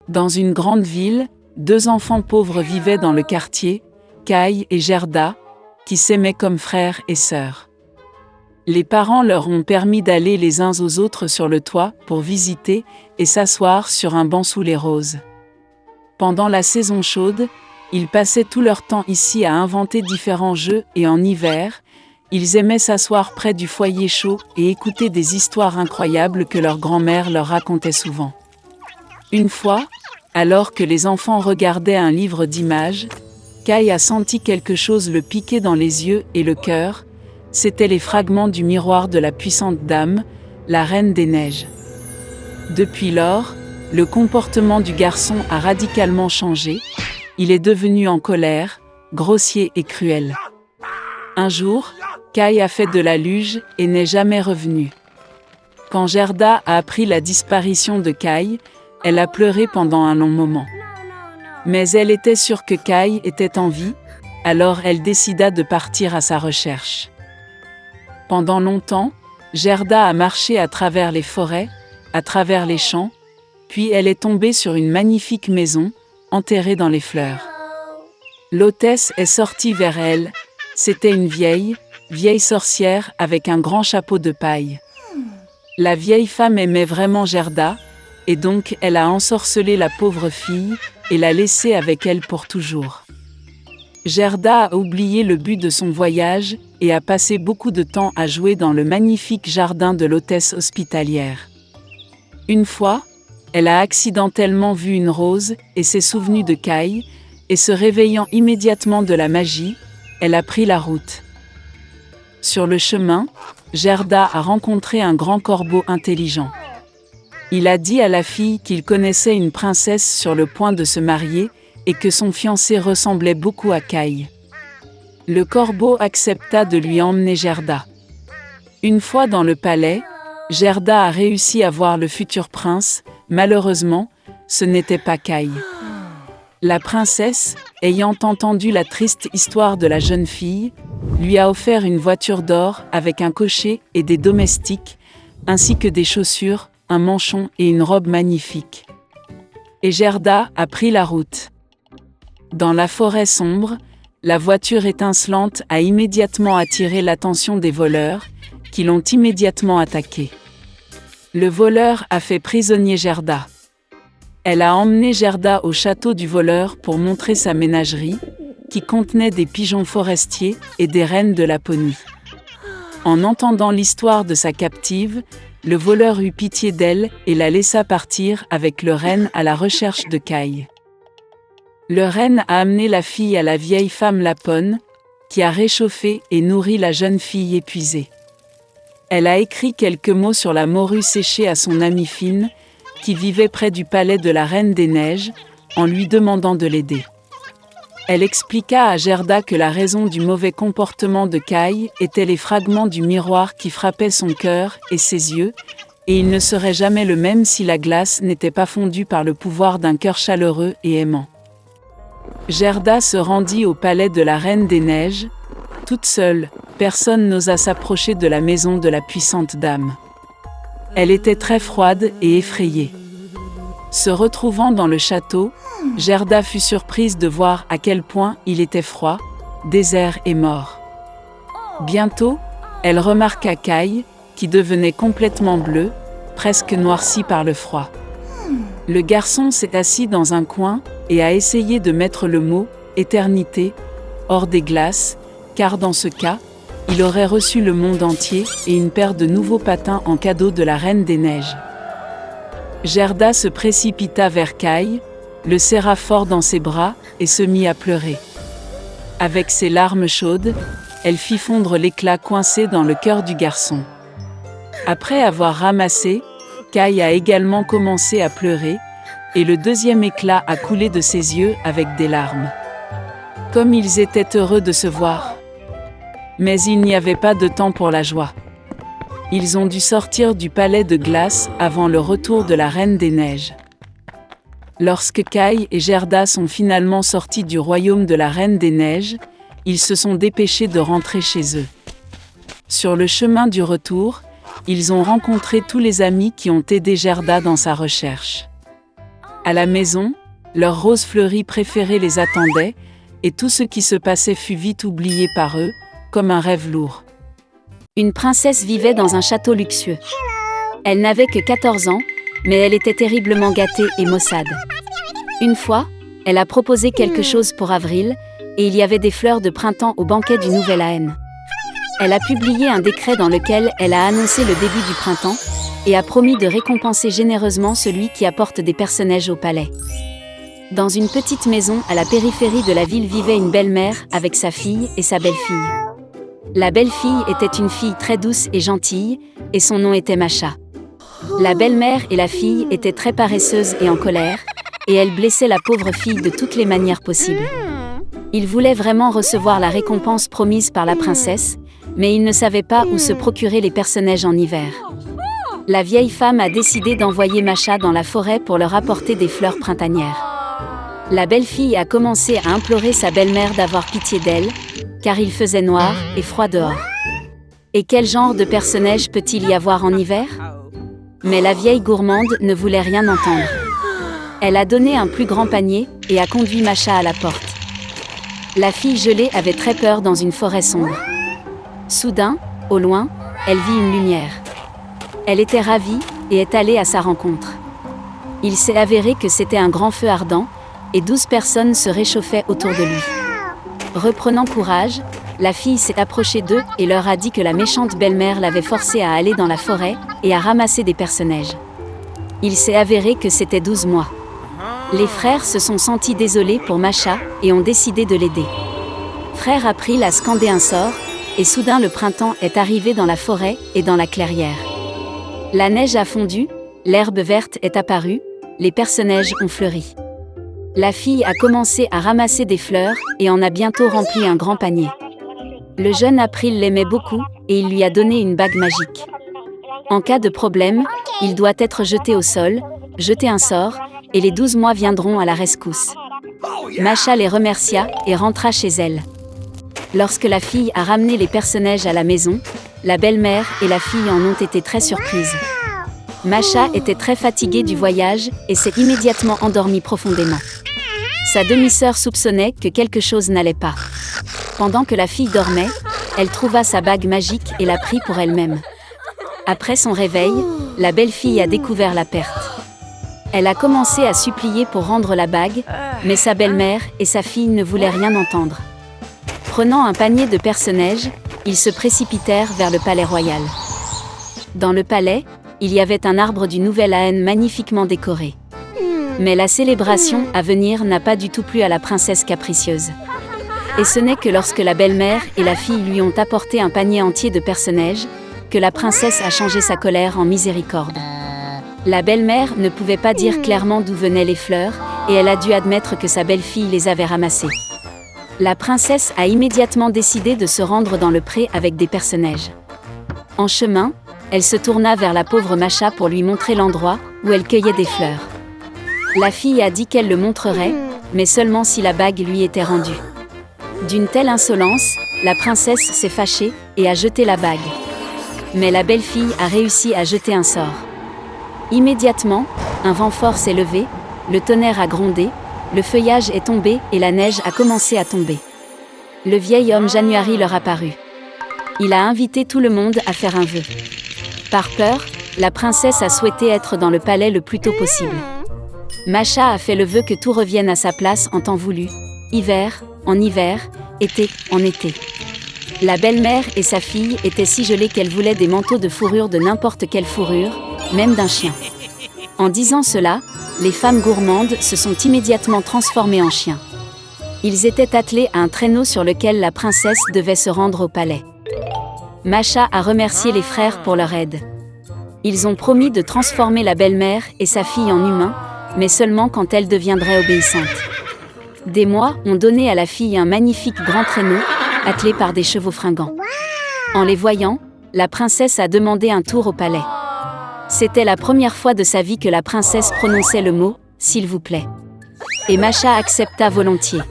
Dans une grande ville, 2 enfants pauvres vivaient dans le quartier, Kai et Gerda, qui s'aimaient comme frères et sœurs. Les parents leur ont permis d'aller les uns aux autres sur le toit pour visiter et s'asseoir sur un banc sous les roses. Pendant la saison chaude, ils passaient tout leur temps ici à inventer différents jeux et en hiver, ils aimaient s'asseoir près du foyer chaud et écouter des histoires incroyables que leur grand-mère leur racontait souvent. Une fois, alors que les enfants regardaient un livre d'images, Kai a senti quelque chose le piquer dans les yeux et le cœur. C'étaient les fragments du miroir de la puissante dame, la Reine des Neiges. Depuis lors, le comportement du garçon a radicalement changé. Il est devenu en colère, grossier et cruel. Un jour, Kai a fait de la luge et n'est jamais revenu. Quand Gerda a appris la disparition de Kai, elle a pleuré pendant un long moment. Mais elle était sûre que Kai était en vie, alors elle décida de partir à sa recherche. Pendant longtemps, Gerda a marché à travers les forêts, à travers les champs, puis elle est tombée sur une magnifique maison, enterrée dans les fleurs. L'hôtesse est sortie vers elle. C'était une vieille sorcière avec un grand chapeau de paille. La vieille femme aimait vraiment Gerda, et donc elle a ensorcelé la pauvre fille et l'a laissée avec elle pour toujours. Gerda a oublié le but de son voyage et a passé beaucoup de temps à jouer dans le magnifique jardin de l'hôtesse hospitalière. Une fois, elle a accidentellement vu une rose et s'est souvenue de Kai, et se réveillant immédiatement de la magie, elle a pris la route. Sur le chemin, Gerda a rencontré un grand corbeau intelligent. Il a dit à la fille qu'il connaissait une princesse sur le point de se marier et que son fiancé ressemblait beaucoup à Kai. Le corbeau accepta de lui emmener Gerda. Une fois dans le palais, Gerda a réussi à voir le futur prince. Malheureusement, ce n'était pas Kai. La princesse, ayant entendu la triste histoire de la jeune fille, lui a offert une voiture d'or avec un cocher et des domestiques, ainsi que des chaussures, un manchon et une robe magnifique. Et Gerda a pris la route. Dans la forêt sombre, la voiture étincelante a immédiatement attiré l'attention des voleurs, qui l'ont immédiatement attaquée. Le voleur a fait prisonnier Gerda. Elle a emmené Gerda au château du voleur pour montrer sa ménagerie, qui contenait des pigeons forestiers et des reines de Laponie. En entendant l'histoire de sa captive, le voleur eut pitié d'elle et la laissa partir avec le renne à la recherche de Kai. Le renne a amené la fille à la vieille femme Lapone, qui a réchauffé et nourri la jeune fille épuisée. Elle a écrit quelques mots sur la morue séchée à son amie Fine, qui vivait près du palais de la Reine des Neiges, en lui demandant de l'aider. Elle expliqua à Gerda que la raison du mauvais comportement de Kai était les fragments du miroir qui frappaient son cœur et ses yeux, et il ne serait jamais le même si la glace n'était pas fondue par le pouvoir d'un cœur chaleureux et aimant. Gerda se rendit au palais de la Reine des Neiges. Toute seule, personne n'osa s'approcher de la maison de la puissante dame. Elle était très froide et effrayée. Se retrouvant dans le château, Gerda fut surprise de voir à quel point il était froid, désert et mort. Bientôt, elle remarqua Kai, qui devenait complètement bleu, presque noirci par le froid. Le garçon s'est assis dans un coin et a essayé de mettre le mot « éternité » hors des glaces, car dans ce cas, il aurait reçu le monde entier et une paire de nouveaux patins en cadeau de la Reine des Neiges. Gerda se précipita vers Kai, le serra fort dans ses bras et se mit à pleurer. Avec ses larmes chaudes, elle fit fondre l'éclat coincé dans le cœur du garçon. Après avoir ramassé, Kai a également commencé à pleurer, et le deuxième éclat a coulé de ses yeux avec des larmes. Comme ils étaient heureux de se voir. Mais il n'y avait pas de temps pour la joie. Ils ont dû sortir du palais de glace avant le retour de la Reine des Neiges. Lorsque Kai et Gerda sont finalement sortis du royaume de la Reine des Neiges, ils se sont dépêchés de rentrer chez eux. Sur le chemin du retour, ils ont rencontré tous les amis qui ont aidé Gerda dans sa recherche. À la maison, leur rose fleurie préférée les attendait, et tout ce qui se passait fut vite oublié par eux, comme un rêve lourd. Une princesse vivait dans un château luxueux. Elle n'avait que 14 ans, mais elle était terriblement gâtée et maussade. Une fois, elle a proposé quelque chose pour Avril, et il y avait des fleurs de printemps au banquet du Nouvel Aène. Elle a publié un décret dans lequel elle a annoncé le début du printemps, et a promis de récompenser généreusement celui qui apporte des personnages au palais. Dans une petite maison à la périphérie de la ville vivait une belle-mère avec sa fille et sa belle-fille. La belle-fille était une fille très douce et gentille, et son nom était Masha. La belle-mère et la fille étaient très paresseuses et en colère, et elles blessaient la pauvre fille de toutes les manières possibles. Ils voulaient vraiment recevoir la récompense promise par la princesse, mais ils ne savaient pas où se procurer les personnages en hiver. La vieille femme a décidé d'envoyer Masha dans la forêt pour leur apporter des fleurs printanières. La belle-fille a commencé à implorer sa belle-mère d'avoir pitié d'elle, car il faisait noir et froid dehors. Et quel genre de personnage peut-il y avoir en hiver ? Mais la vieille gourmande ne voulait rien entendre. Elle a donné un plus grand panier et a conduit Masha à la porte. La fille gelée avait très peur dans une forêt sombre. Soudain, au loin, elle vit une lumière. Elle était ravie et est allée à sa rencontre. Il s'est avéré que c'était un grand feu ardent, et 12 personnes se réchauffaient autour de lui. Reprenant courage, la fille s'est approchée d'eux et leur a dit que la méchante belle-mère l'avait forcée à aller dans la forêt et à ramasser des personnages. Il s'est avéré que c'était 12 mois. Les frères se sont sentis désolés pour Masha et ont décidé de l'aider. Frère April a scandé un sort, et soudain le printemps est arrivé dans la forêt et dans la clairière. La neige a fondu, l'herbe verte est apparue, les personnages ont fleuri. La fille a commencé à ramasser des fleurs et en a bientôt rempli un grand panier. Le jeune April l'aimait beaucoup et il lui a donné une bague magique. En cas de problème, il doit être jeté au sol, jeter un sort, et les 12 mois viendront à la rescousse. Masha les remercia et rentra chez elle. Lorsque la fille a ramené les personnages à la maison, la belle-mère et la fille en ont été très surprises. Masha était très fatiguée du voyage et s'est immédiatement endormie profondément. Sa demi-sœur soupçonnait que quelque chose n'allait pas. Pendant que la fille dormait, elle trouva sa bague magique et la prit pour elle-même. Après son réveil, la belle-fille a découvert la perte. Elle a commencé à supplier pour rendre la bague, mais sa belle-mère et sa fille ne voulaient rien entendre. Prenant un panier de personnages, ils se précipitèrent vers le palais royal. Dans le palais, il y avait un arbre du Nouvel Aène magnifiquement décoré. Mais la célébration à venir n'a pas du tout plu à la princesse capricieuse. Et ce n'est que lorsque la belle-mère et la fille lui ont apporté un panier entier de personnages, que la princesse a changé sa colère en miséricorde. La belle-mère ne pouvait pas dire clairement d'où venaient les fleurs, et elle a dû admettre que sa belle-fille les avait ramassées. La princesse a immédiatement décidé de se rendre dans le pré avec des personnages. En chemin, elle se tourna vers la pauvre Masha pour lui montrer l'endroit où elle cueillait des fleurs. La fille a dit qu'elle le montrerait, mais seulement si la bague lui était rendue. D'une telle insolence, la princesse s'est fâchée et a jeté la bague. Mais la belle-fille a réussi à jeter un sort. Immédiatement, un vent fort s'est levé, le tonnerre a grondé, le feuillage est tombé et la neige a commencé à tomber. Le vieil homme January leur apparut. Il a invité tout le monde à faire un vœu. Par peur, la princesse a souhaité être dans le palais le plus tôt possible. Masha a fait le vœu que tout revienne à sa place en temps voulu, hiver, en hiver, été, en été. La belle-mère et sa fille étaient si gelées qu'elles voulaient des manteaux de fourrure de n'importe quelle fourrure, même d'un chien. En disant cela, les femmes gourmandes se sont immédiatement transformées en chiens. Ils étaient attelés à un traîneau sur lequel la princesse devait se rendre au palais. Masha a remercié les frères pour leur aide. Ils ont promis de transformer la belle-mère et sa fille en humains, mais seulement quand elle deviendrait obéissante. Des mois ont donné à la fille un magnifique grand traîneau, attelé par des chevaux fringants. En les voyant, la princesse a demandé un tour au palais. C'était la première fois de sa vie que la princesse prononçait le mot « s'il vous plaît ». Et Masha accepta volontiers.